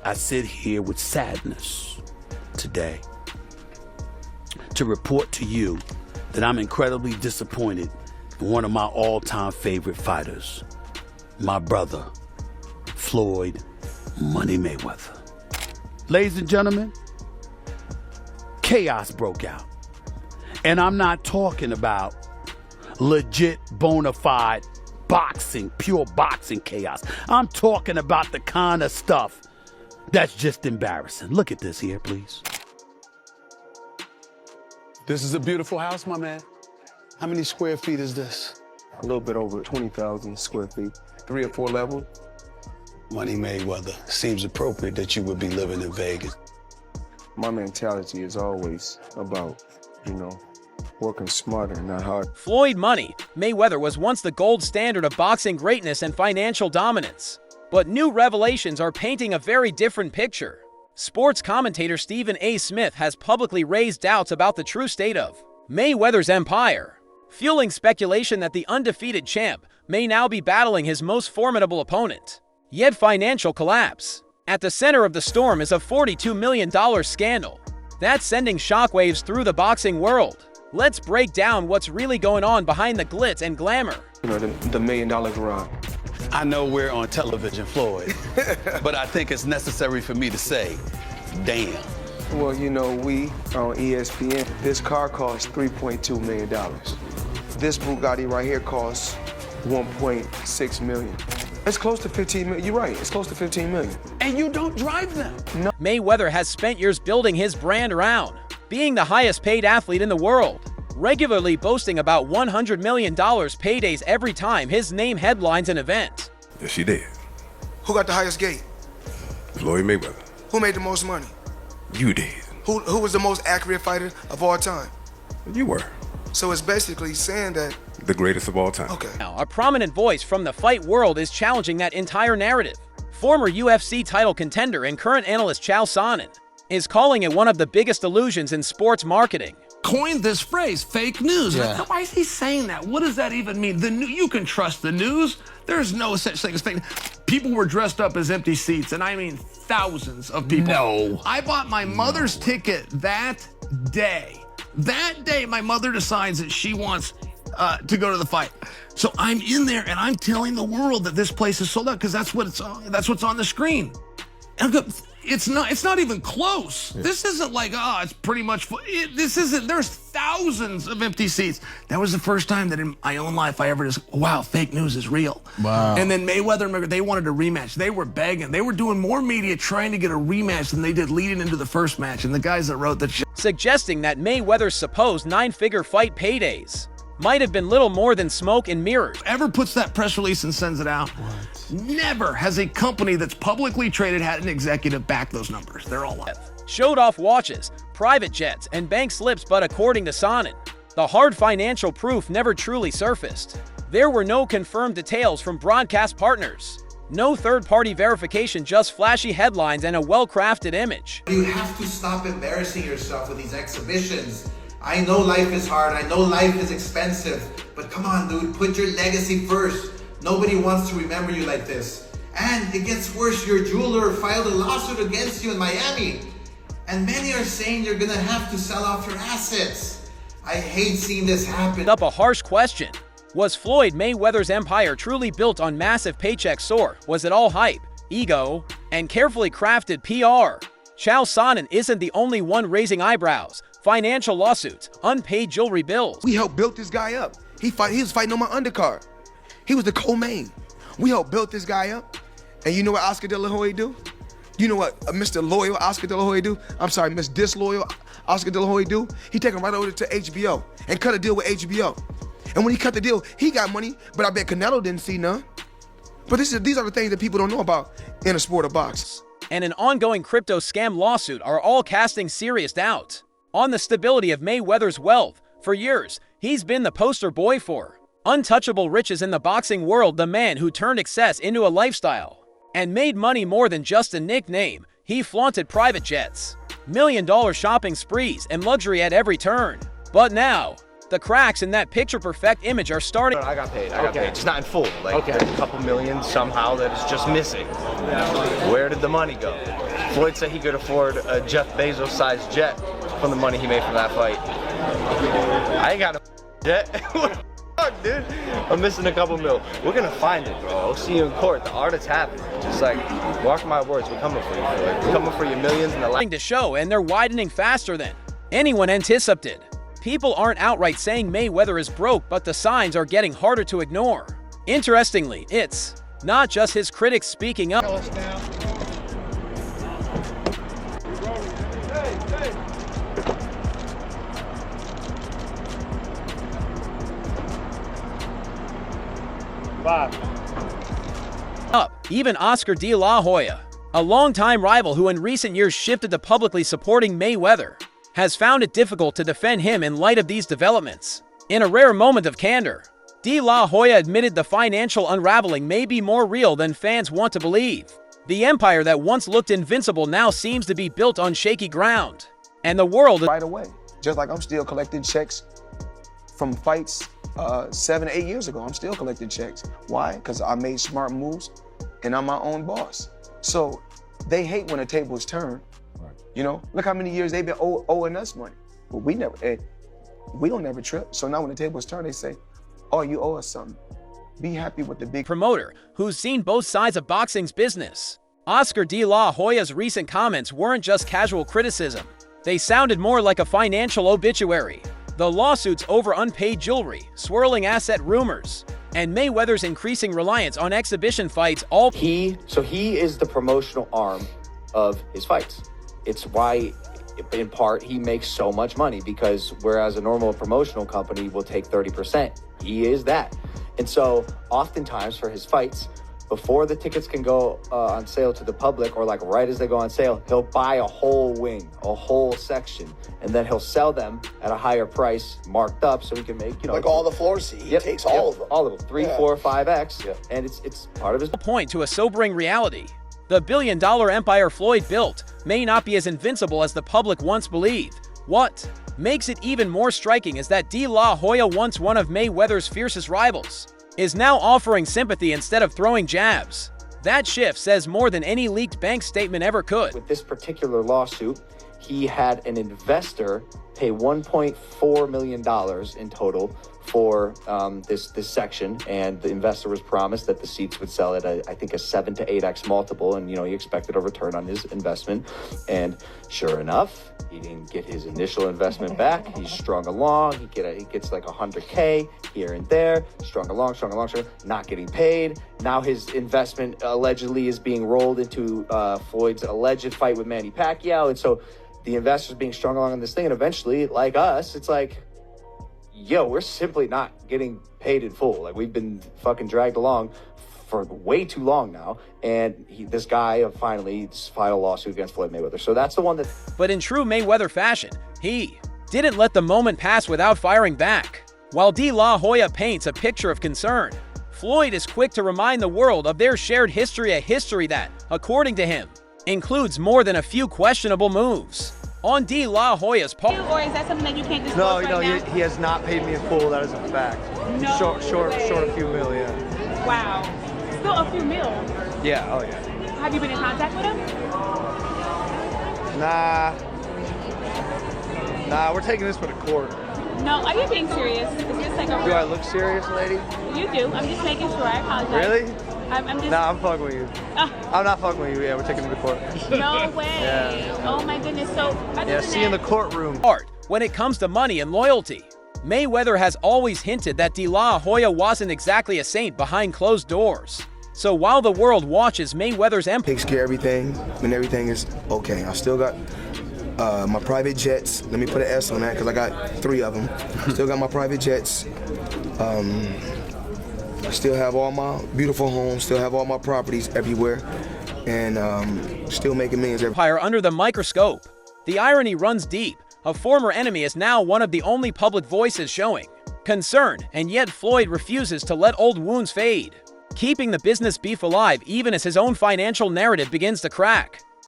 I sit here with sadness today to report to you that I'm incredibly disappointed in one of my all-time favorite fighters, my brother, Floyd Money Mayweather. Ladies and gentlemen, chaos broke out. And I'm not talking about legit, bona fide boxing, pure boxing chaos. I'm talking about the kind of stuff that's just embarrassing. Look at this here, please. This is a beautiful house, my man. How many square feet is this? A little bit over 20,000 square feet, 3 or 4 levels. Money Mayweather, seems appropriate that you would be living in Vegas. My mentality is always about, working smarter, not hard. Floyd Money Mayweather was once the gold standard of boxing greatness and financial dominance. But new revelations are painting a very different picture. Sports commentator Stephen A. Smith has publicly raised doubts about the true state of Mayweather's empire, fueling speculation that the undefeated champ may now be battling his most formidable opponent. Yet financial collapse. At the center of the storm is a $42 million scandal that's sending shockwaves through the boxing world. Let's break down what's really going on behind the glitz and glamour. The $1 million garage. I know we're on television, Floyd, but I think it's necessary for me to say, damn. Well, we on ESPN, this car costs $3.2 million. This Bugatti right here costs $1.6 million. It's close to 15 million. You're right, it's close to 15 million. And you don't drive them. No. Mayweather has spent years building his brand around being the highest paid athlete in the world, regularly boasting about $100 million paydays every time his name headlines an event. Yes, she did. Who got the highest gate? Floyd Mayweather. Who made the most money? You did. Who was the most accurate fighter of all time? You were. So it's basically saying that... The greatest of all time. Okay. Now, a prominent voice from the fight world is challenging that entire narrative. Former UFC title contender and current analyst Chael Sonnen is calling it one of the biggest illusions in sports marketing. Coined this phrase, fake news. Yeah. Why is he saying that? What does that even mean? You can trust the news. There's no such thing as fake. People were dressed up as empty seats, and I mean thousands of people. No. I bought my mother's ticket that day. That day, my mother decides that she wants to go to the fight. So I'm in there, and I'm telling the world that this place is sold out because that's what's on the screen. And I go, it's not even close. Yeah. This isn't like, it's pretty much full. This isn't, there's thousands of empty seats. That was the first time that in my own life I ever just, wow, fake news is real. Wow. And then Mayweather, they wanted a rematch. They were begging. They were doing more media trying to get a rematch than they did leading into the first match. And the guys that wrote that suggesting that Mayweather's supposed 9-figure fight paydays might have been little more than smoke and mirrors. Ever puts that press release and sends it out, never has a company that's publicly traded had an executive back those numbers. They're all live. Showed off watches, private jets, and bank slips, but according to Sonnen, the hard financial proof never truly surfaced. There were no confirmed details from broadcast partners. No third-party verification, just flashy headlines and a well-crafted image. You have to stop embarrassing yourself with these exhibitions. I know life is hard, I know life is expensive, but come on, dude, put your legacy first. Nobody wants to remember you like this. And it gets worse, your jeweler filed a lawsuit against you in Miami. And many are saying you're gonna have to sell off your assets. I hate seeing this happen. Up a harsh question. Was Floyd Mayweather's empire truly built on massive paychecks, or was it all hype, ego, and carefully crafted PR? Chael Sonnen isn't the only one raising eyebrows. Financial lawsuits, unpaid jewelry bills. We helped build this guy up. He was fighting on my undercard. He was the co-main. We helped build this guy up. And you know what Oscar De La Hoya do? You know what Mr. Loyal Oscar De La Hoya do? I'm sorry, Miss Disloyal Oscar De La Hoya do? He take him right over to HBO and cut a deal with HBO. And when he cut the deal, he got money, but I bet Canelo didn't see none. But these are the things that people don't know about in a sport of boxing. And an ongoing crypto scam lawsuit are all casting serious doubt on the stability of Mayweather's wealth. For years, he's been the poster boy for untouchable riches in the boxing world, the man who turned excess into a lifestyle and made money more than just a nickname. He flaunted private jets, million-dollar shopping sprees, and luxury at every turn. But now, the cracks in that picture-perfect image are starting. I got paid. I got paid. Just not in full. Like a couple million somehow that is just missing. Where did the money go? Floyd said he could afford a Jeff Bezos-sized jet from the money he made from that fight. I ain't got no jet. Fuck, dude. I'm missing a couple mil. We're gonna find it, bro. I'll see you in court. The art is happening. Just like, mark my words, we're coming for you. We're coming for your millions and the to show, and they're widening faster than anyone anticipated. People aren't outright saying Mayweather is broke, but the signs are getting harder to ignore. Interestingly, it's not just his critics speaking up. Even Oscar De La Hoya, a longtime rival who in recent years shifted to publicly supporting Mayweather, has found it difficult to defend him in light of these developments. In a rare moment of candor, De La Hoya admitted the financial unraveling may be more real than fans want to believe. The empire that once looked invincible now seems to be built on shaky ground, and the world is right away. Just like I'm still collecting checks from fights 7 or 8 years ago. I'm still collecting checks. Why? Because I made smart moves and I'm my own boss. So they hate when the tables turn. You know, look how many years they've been owing us money. But we don't never trip. So now when the tables turn, they say, oh, you owe us something. Be happy with the big promoter who's seen both sides of boxing's business. Oscar De La Hoya's recent comments weren't just casual criticism. They sounded more like a financial obituary. The lawsuits over unpaid jewelry, swirling asset rumors, and Mayweather's increasing reliance on exhibition fights all he is the promotional arm of his fights. It's why, in part, he makes so much money, because whereas a normal promotional company will take 30%, he is that. And so oftentimes for his fights, before the tickets can go on sale to the public, or like right as they go on sale, he'll buy a whole wing, a whole section, and then he'll sell them at a higher price, marked up, so he can make, like all the floors. He takes all of them. All of them, 3, 4, 5x, and it's part of his point to a sobering reality. The billion-dollar empire Floyd built may not be as invincible as the public once believed. What makes it even more striking is that De La Hoya, once one of Mayweather's fiercest rivals, is now offering sympathy instead of throwing jabs. That shift says more than any leaked bank statement ever could. With this particular lawsuit, he had an investor pay $1.4 million in total for this section, and the investor was promised that the seats would sell at I think a 7 to 8x multiple, and he expected a return on his investment, and sure enough, he didn't get his initial investment back. He's strung along. He gets like 100K here and there, strung along, not getting paid. Now his investment allegedly is being rolled into Floyd's alleged fight with Manny Pacquiao, and so the investors being strung along on this thing, and eventually, like us, it's like, yo, we're simply not getting paid in full. Like, we've been fucking dragged along for way too long now, and this guy finally filed a lawsuit against Floyd Mayweather. So that's the one that... But in true Mayweather fashion, he didn't let the moment pass without firing back. While De La Hoya paints a picture of concern, Floyd is quick to remind the world of their shared history, a history that, according to him, includes more than a few questionable moves. On De La Hoya's part. Or is that something that you can't disclose right now? He has not paid me in full. That is a fact. No short a few mil, yeah. Wow. Still a few mil. Yeah, oh yeah. Have you been in contact with him? Nah, we're taking this for the court. No, are you being serious? Is this like a Do I look serious, lady? You do. I'm just making sure. I apologize. Really? I'm just... Nah, I'm fucking with you. I'm not fucking with you. Yeah, we're taking it to court. No way. Yeah. Oh my goodness. So, see you in the courtroom. When it comes to money and loyalty, Mayweather has always hinted that De La Hoya wasn't exactly a saint behind closed doors. So while the world watches Mayweather's empire takes care of everything, when everything is okay. I still got my private jets. Let me put an S on that because I got 3 of them. Still got my private jets. I still have all my beautiful homes, still have all my properties everywhere, and still making millions. Empire under the microscope. The irony runs deep. A former enemy is now one of the only public voices showing concern, and yet Floyd refuses to let old wounds fade, keeping the business beef alive even as his own financial narrative begins to crack.